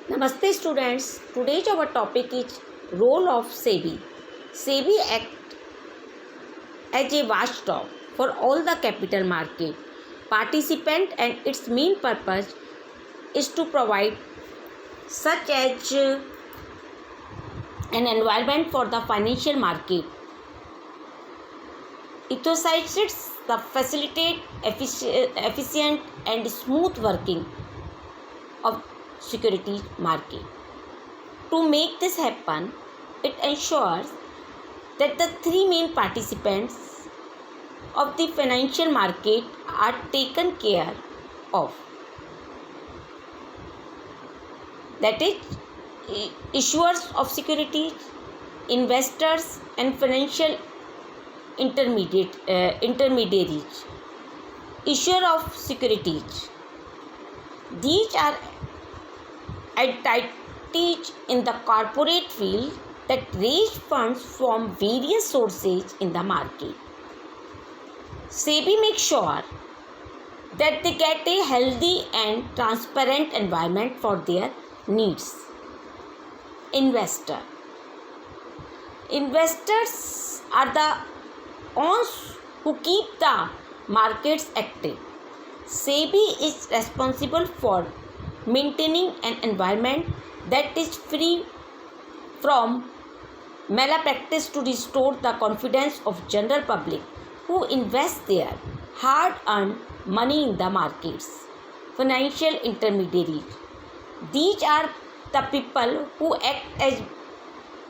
Namaste students. Today's our topic is role of SEBI. SEBI act as a watchdog for all the capital market participant, and its main purpose is to provide such as an environment for the financial market. It assists the facilitate efficient and smooth working of securities market. To make this happen, it ensures that the three main participants of the financial market are taken care of. That is, issuers of securities, investors, and financial intermediaries. Issuer of securities. These are entities in the corporate field that raise funds from various sources in the market. SEBI makes sure that they get a healthy and transparent environment for their needs. Investors are the ones who keep the markets active. SEBI is responsible for maintaining an environment that is free from malpractice to restore the confidence of general public who invest their hard-earned money in the markets. Financial intermediaries. These are the people who act as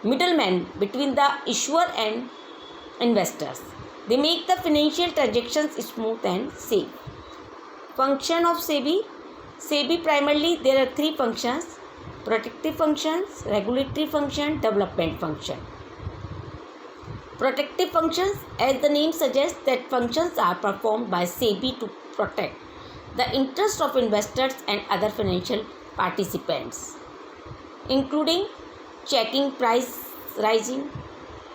middlemen between the issuer and investors. They make the financial transactions smooth and safe. Function of SEBI. SEBI primarily there are three functions: protective functions, regulatory function, development function. Protective functions, as the name suggests, that functions are performed by SEBI to protect the interest of investors and other financial participants, including checking price rising,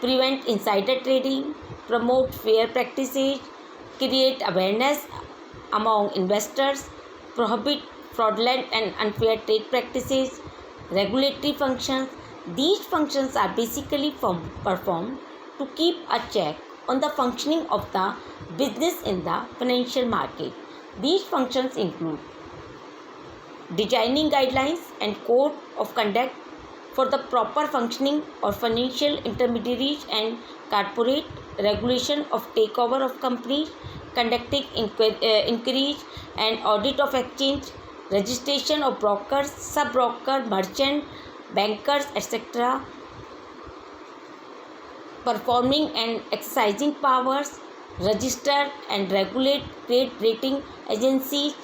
prevent insider trading, promote fair practices, create awareness among investors, prohibit fraudulent and unfair trade practices. Regulatory functions. These functions are basically performed to keep a check on the functioning of the business in the financial market. These functions include designing guidelines and code of conduct for the proper functioning of financial intermediaries and corporate, regulation of takeover of companies, conducting inquiries and audit of exchange, registration of brokers, sub-broker, merchant, bankers, etc., performing and exercising powers, register and regulate trade rating agencies.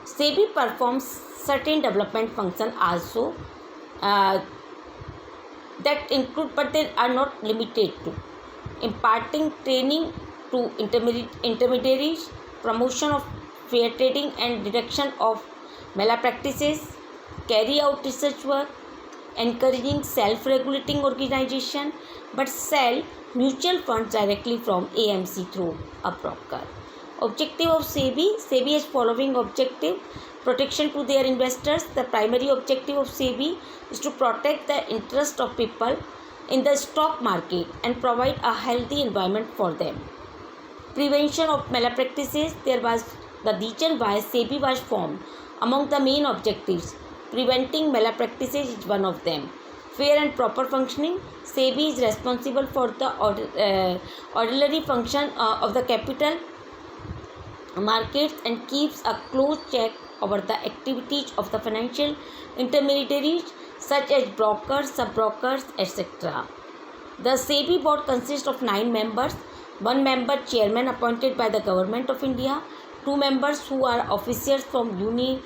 SEBI performs certain development functions also that include, but they are not limited to, imparting training to intermediaries, promotion of fair trading and detection of malpractices, carry out research work, encouraging self-regulating organization, but sell mutual funds directly from AMC through a broker. Objective of SEBI. SEBI has following objective: protection to their investors. The primary objective of SEBI is to protect the interest of people in the stock market and provide a healthy environment for them. Prevention of malpractices. There was the reason why SEBI was formed. Among the main objectives, preventing malpractices is one of them. Fair and proper functioning. SEBI is responsible for the ordinary function of the capital markets and keeps a close check over the activities of the financial intermediaries such as brokers, sub-brokers, etc. The SEBI board consists of 9 members, 1 member chairman appointed by the Government of India, 2 members who are officers from Union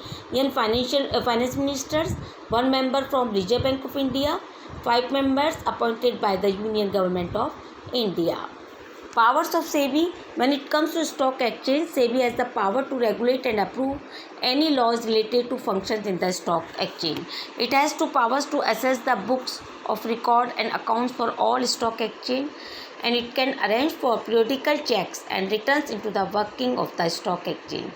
Finance Ministers, 1 member from Reserve Bank of India, 5 members appointed by the Union Government of India. Powers of SEBI. When it comes to stock exchange, SEBI has the power to regulate and approve any laws related to functions in the stock exchange. It has powers to assess the books of record and accounts for all stock exchange, and it can arrange for periodical checks and returns into the working of the stock exchange.